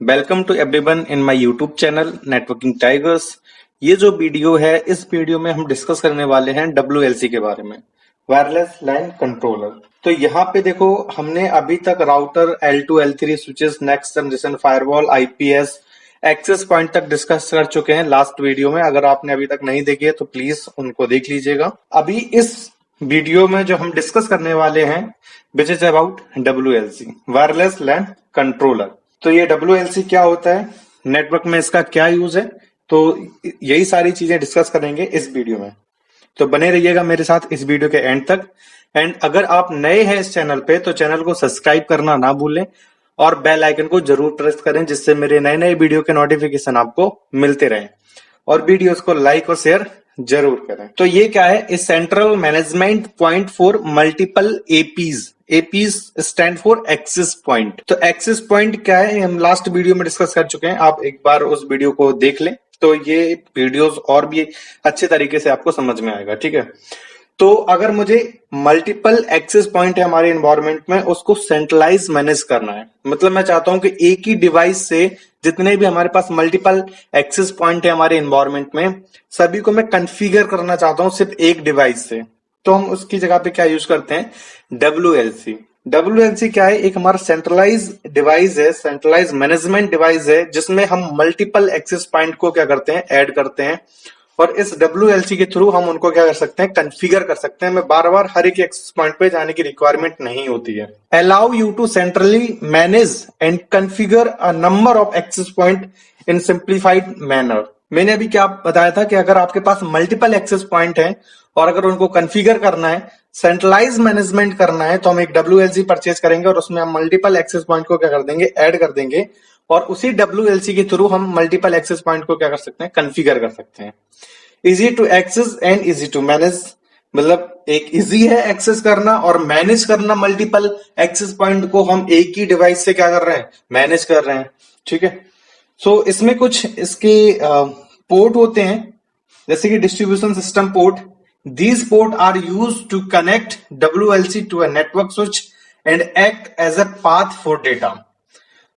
Welcome to everyone in my YouTube channel networking tigers. ये जो video है, इस वीडियो में हम डिस्कस करने वाले हैं WLC के बारे में, वायरलेस लैन कंट्रोलर। तो यहाँ पे देखो, हमने अभी तक router L2 L3 switches, next generation firewall, IPS, access point तक डिस्कस कर चुके हैं लास्ट वीडियो में। अगर आपने अभी तक नहीं देखी है तो प्लीज उनको देख लीजिएगा। अभी इस वीडियो में जो हम डिस्कस करने वाले हैं, which is about WLC, wireless LAN controller. तो ये WLC क्या होता है, नेटवर्क में इसका क्या यूज है, तो यही सारी चीजें डिस्कस करेंगे इस वीडियो में। तो बने रहिएगा मेरे साथ इस वीडियो के एंड तक। एंड अगर आप नए हैं इस चैनल पे तो चैनल को सब्सक्राइब करना ना भूलें और बेल आइकन को जरूर प्रेस करें, जिससे मेरे नए नए वीडियो के नोटिफिकेशन आपको मिलते रहें। और वीडियोस को लाइक और शेयर जरूर करें। तो ये क्या है, is central management point for multiple APs. APs stand for access point. तो एक्सेस पॉइंट क्या है, हम लास्ट वीडियो में डिस्कस कर चुके हैं। आप एक बार उस वीडियो को देख लें तो ये वीडियोस और भी अच्छे तरीके से आपको समझ में आएगा। ठीक है, तो अगर मुझे मल्टीपल एक्सेस पॉइंट है हमारे एनवायरनमेंट में, उसको सेंट्रलाइज मैनेज करना है। मतलब मैं चाहता हूं कि एक ही डिवाइस से जितने भी हमारे पास मल्टीपल एक्सेस पॉइंट है हमारे एनवायरनमेंट में, सभी को मैं कॉन्फ़िगर करना चाहता हूं सिर्फ एक डिवाइस से। तो हम उसकी जगह पे क्या यूज करते हैं, WLC। WLC क्या है, एक हमारा सेंट्रलाइज डिवाइस है, सेंट्रलाइज मैनेजमेंट डिवाइस है, जिसमें हम मल्टीपल एक्सेस पॉइंट को क्या करते हैं, ऐड करते हैं। और इस WLC के थ्रू हम उनको क्या कर सकते हैं, कॉन्फ़िगर कर सकते हैं। हमें बार बार हर एक एक्सेस पॉइंट पे जाने की रिक्वायरमेंट नहीं होती है। Allow you to centrally manage and configure a number of access point in simplified manner. मैंने अभी क्या बताया था कि अगर आपके पास मल्टीपल एक्सेस पॉइंट है और अगर उनको कॉन्फ़िगर करना है, सेंट्रलाइज मैनेजमेंट करना है, तो हम एक WLC परचेज करेंगे और उसमें हम मल्टीपल एक्सेस पॉइंट को क्या कर देंगे, ऐड कर देंगे। और उसी WLC के थ्रू हम मल्टीपल एक्सेस पॉइंट को क्या कर सकते हैं, कॉन्फ़िगर कर सकते हैं। Easy to access and easy to manage, मतलब एक इजी है एक्सेस करना और मैनेज करना। मल्टीपल एक्सेस पॉइंट को हम एक ही डिवाइस से क्या कर रहे हैं, मैनेज कर रहे हैं। ठीक है, सो इसमें कुछ इसके पोर्ट होते हैं, जैसे कि distribution system port. These port are use to connect WLC to a network switch and act as a path for data.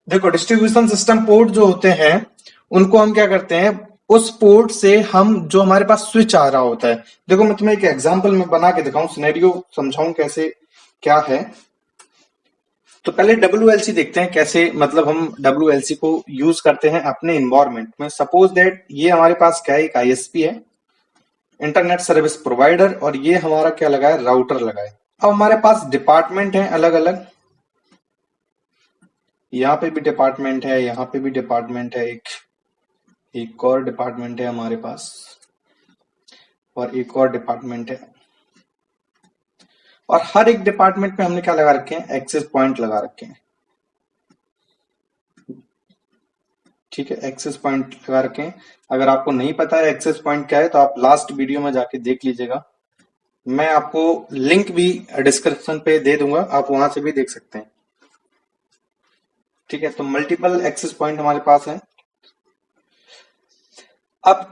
देखो, डिस्ट्रीब्यूशन सिस्टम पोर्ट जो होते हैं उनको हम क्या करते हैं, उस पोर्ट से हम जो हमारे पास स्विच आ रहा होता है। देखो, मैं तुम्हें एक एग्जांपल में बना के दिखाऊं, सिनेरियो समझाऊं कैसे क्या है। तो पहले WLC देखते हैं कैसे, मतलब हम WLC को यूज करते हैं अपने इन्वायरमेंट में। सपोज दैट ये हमारे पास क्या है, एक ISP है, इंटरनेट सर्विस प्रोवाइडर, और ये हमारा क्या लगा है, राउटर लगा है। अब हमारे पास डिपार्टमेंट है अलग अलग, यहाँ पे भी डिपार्टमेंट है, यहाँ पे भी डिपार्टमेंट है, एक और डिपार्टमेंट है हमारे पास, और एक और डिपार्टमेंट है। और हर एक डिपार्टमेंट में हमने क्या लगा रखे हैं, एक्सेस पॉइंट लगा रखे हैं। ठीक है, एक्सेस पॉइंट लगा रखे हैं। अगर आपको नहीं पता है एक्सेस पॉइंट क्या है तो आप लास्ट वीडियो में जाके देख लीजिएगा। मैं आपको लिंक भी डिस्क्रिप्शन पे दे दूंगा, आप वहां से भी देख सकते हैं। ठीक है, तो मल्टीपल एक्सेस पॉइंट हमारे पास है। अब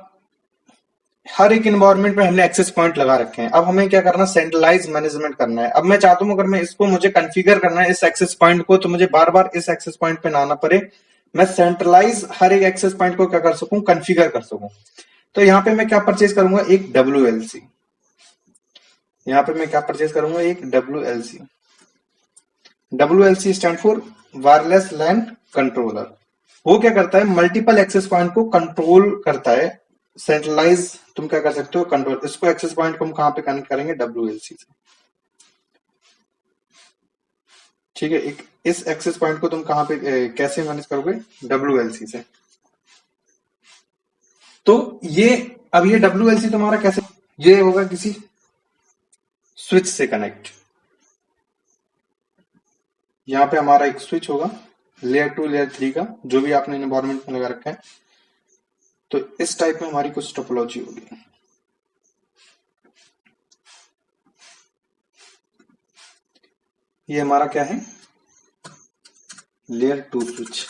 हर एक इन्वायरमेंट में हमने एक्सेस पॉइंट लगा रखे हैं। अब हमें क्या करना, सेंट्रलाइज मैनेजमेंट करना है। अब मैं चाहता हूं, अगर मैं इसको मुझे कॉन्फ़िगर करना है इस एक्सेस पॉइंट को, तो मुझे बार बार इस एक्सेस पॉइंट पे ना आना पड़े, मैं सेंट्रलाइज हर एक एक्सेस पॉइंट को क्या कर सकूं, कॉन्फ़िगर कर सकूं। तो यहाँ पे मैं क्या परचेज करूंगा, एक WLC। यहाँ पे मैं क्या परचेज करूंगा, एक WLC। WLC stand for wireless LAN controller. वो क्या करता है, मल्टीपल एक्सेस पॉइंट को कंट्रोल करता है। सेंट्रलाइज तुम क्या कर सकते हो, कंट्रोल। इसको एक्सेस पॉइंट को हम कहां पे कनेक्ट करेंगे, WLC से। ठीक है, एक इस एक्सेस पॉइंट को तुम कहां पे कैसे मैनेज करोगे, WLC से। तो ये अब ये WLC तुम्हारा कैसे, ये होगा किसी स्विच से कनेक्ट। यहाँ पे हमारा एक स्विच होगा लेयर 2 लेयर 3 का, जो भी आपने एनवायरनमेंट में लगा रखा है। तो इस टाइप में हमारी कुछ टोपोलॉजी होगी। ये हमारा क्या है, लेयर 2 स्विच,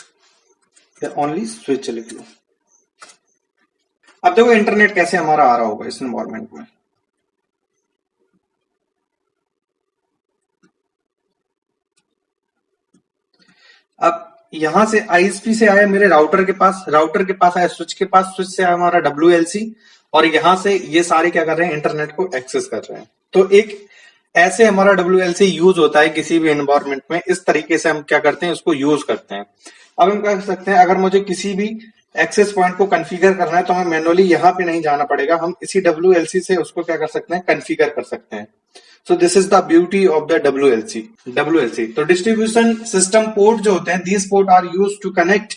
या ओनली स्विच लिख लो। अब देखो इंटरनेट कैसे हमारा आ रहा होगा इस एनवायरनमेंट में। अब यहां से आईएसपी से आया मेरे राउटर के पास आया स्विच के पास, स्विच से आया हमारा डब्ल्यूएलसी, और यहां से ये सारे क्या कर रहे हैं, इंटरनेट को एक्सेस कर रहे हैं। तो एक ऐसे हमारा डब्ल्यूएलसी यूज होता है किसी भी एनवायरमेंट में, इस तरीके से हम क्या करते हैं, उसको यूज करते हैं। अब हम क्या कर सकते हैं, अगर मुझे किसी भी एक्सेस पॉइंट को कॉन्फ़िगर करना है तो हमें मैनुअली यहाँ पे नहीं जाना पड़ेगा, हम इसी डब्ल्यूएलसी से उसको क्या कर सकते हैं, कॉन्फ़िगर कर सकते हैं। So this is the beauty of the WLC. तो डिस्ट्रीब्यूशन सिस्टम पोर्ट जो होते हैं, these port are used to connect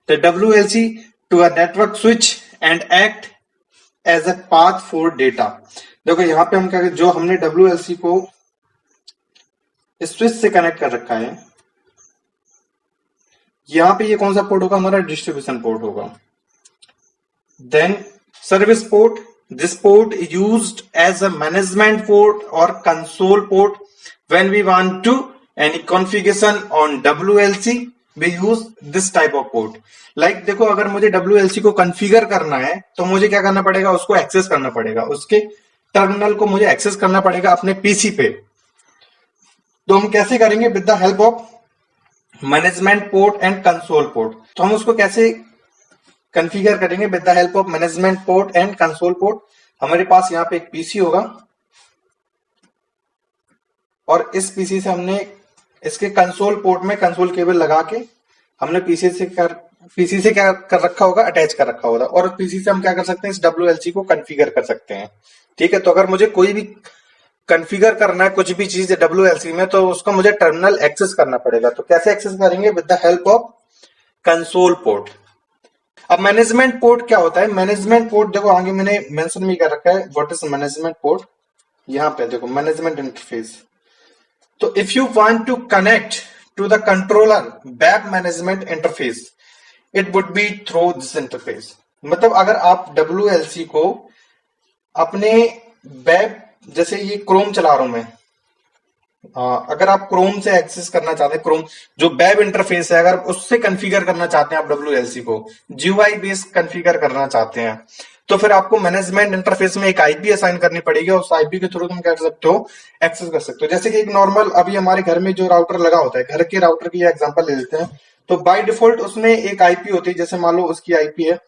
the WLC to a network switch and act as a path for data. देखो यहाँ पे हम क्या, जो हमने डब्ल्यूएलसी को स्विच से कनेक्ट कर रखा है, यहाँ पे ये कौन सा पोर्ट होगा, हमारा डिस्ट्रीब्यूशन पोर्ट होगा। Then service port, this port used as a management port और console port when we want to any configuration on WLC we use this type of port. Like देखो, अगर मुझे डब्ल्यूएलसी को कॉन्फ़िगर करना है तो मुझे क्या करना पड़ेगा, उसको एक्सेस करना पड़ेगा, उसके टर्मिनल को मुझे एक्सेस करना पड़ेगा अपने पीसी पे। तो हम कैसे करेंगे, with the help of management port and console port. तो हम उसको कैसे कॉन्फ़िगर करेंगे, with the help of management port and console port. हमारे पास यहाँ पे एक पीसी होगा और इस पीसी से हमने इसके कंसोल पोर्ट में कंसोल केबल लगा के हमने पीसी से क्या कर रखा होगा, अटैच कर रखा होगा, और पीसी से हम क्या कर सकते हैं, इस डब्ल्यूएलसी को कॉन्फ़िगर कर सकते हैं। ठीक है, तो अगर मुझे कोई भी कॉन्फ़िगर करना है कुछ भी चीज डब्ल्यूएलसी में, तो उसको मुझे टर्मिनल एक्सेस करना पड़ेगा। तो कैसे एक्सेस करेंगे, with the help of console port. अब मैनेजमेंट पोर्ट क्या होता है, मैनेजमेंट पोर्ट देखो आगे मैंने मेंशन भी कर रखा है, व्हाट इज मैनेजमेंट पोर्ट। यहाँ पे देखो मैनेजमेंट इंटरफेस। तो if you want to connect to the controller web management interface, it would be through this interface. मतलब अगर आप डब्ल्यूएलसी को अपने वेब, जैसे ये क्रोम चला रहा हूं मैं, अगर आप क्रोम से एक्सेस करना चाहते हैं, क्रोम जो वेब इंटरफेस है, अगर उससे कॉन्फ़िगर करना चाहते हैं आप डब्ल्यूएलसी को, जीयूआई बेस्ड कॉन्फ़िगर करना चाहते हैं, तो फिर आपको मैनेजमेंट इंटरफेस में एक आईपी असाइन करनी पड़ेगी, और उस आईपी के थ्रू तुम क्या कर सकते हो, एक्सेस कर सकते हो। जैसे कि एक नॉर्मल अभी हमारे घर में जो राउटर लगा होता है, घर के राउटर की एग्जांपल ले लेते हैं, तो बाय डिफॉल्ट उसमें एक आईपी होती है, जैसे मान लो उसकी आईपी है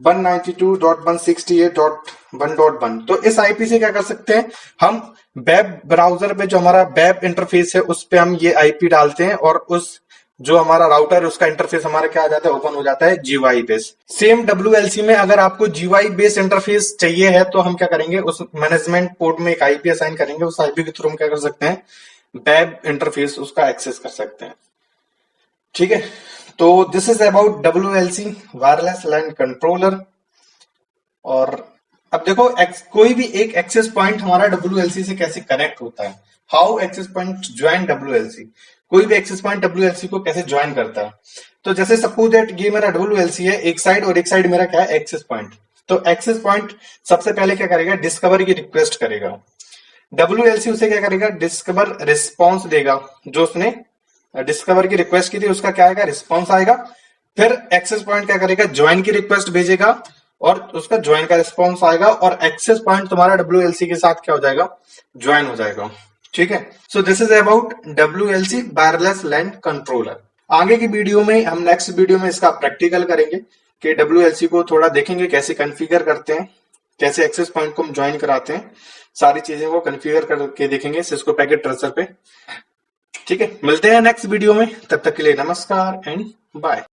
192.168.1.1। तो इस आईपी से क्या कर सकते हैं, हम वेब ब्राउजर पे जो हमारा वेब इंटरफेस है उस पे हम ये आईपी डालते हैं, और उस जो हमारा राउटर है उसका इंटरफेस हमारा क्या आ जाता है, ओपन हो जाता है जीयूआई बेस। सेम डब्ल्यूएलसी में अगर आपको जीयूआई बेस इंटरफेस चाहिए है तो हम क्या करेंगे, उस मैनेजमेंट पोर्ट में एक आईपी असाइन करेंगे, उस आईपी के थ्रू हम क्या कर सकते हैं, वेब इंटरफेस उसका एक्सेस कर सकते हैं। ठीक है, तो this is about WLC, wireless LAN controller. और अब देखो कोई भी एक एक्सेस पॉइंट हमारा डब्ल्यूएलसी से कैसे कनेक्ट होता है, हाउ एक्सेस पॉइंट ज्वाइन डब्ल्यूएलसी, कोई भी एक्सेस पॉइंट डब्ल्यूएलसी को कैसे ज्वाइन करता है। तो जैसे सपोज दैट ये मेरा डब्ल्यूएलसी है एक साइड, और एक साइड मेरा क्या है, एक्सेस पॉइंट। तो एक्सेस पॉइंट सबसे पहले क्या करेगा, डिस्कवर की रिक्वेस्ट करेगा, डब्ल्यूएलसी उसे क्या करेगा, डिस्कवर रिस्पॉन्स देगा, जो उसने डिस्कवर की रिक्वेस्ट की थी उसका क्या आएगा, रिस्पॉन्स आएगा। फिर एक्सेस पॉइंट क्या करेगा, ज्वाइन की रिक्वेस्ट भेजेगा, और उसका ज्वाइन का रिस्पॉन्स आएगा, और एक्सेस पॉइंट तुम्हारा डब्ल्यूएलसी के साथ क्या हो जाएगा, ज्वाइन हो जाएगा। ठीक है, so this is about WLC, wireless LAN controller. आगे की वीडियो में हम नेक्स्ट वीडियो में इसका प्रैक्टिकल करेंगे कि डब्ल्यूएलसी को थोड़ा देखेंगे कैसे कॉन्फ़िगर करते हैं, कैसे एक्सेस पॉइंट को हम ज्वाइन कराते हैं, सारी चीजें को कॉन्फ़िगर करके देखेंगे सिस्को पैकेट ट्रेसर पे। ठीक है, मिलते हैं नेक्स्ट वीडियो में, तब तक के लिए नमस्कार एंड बाय।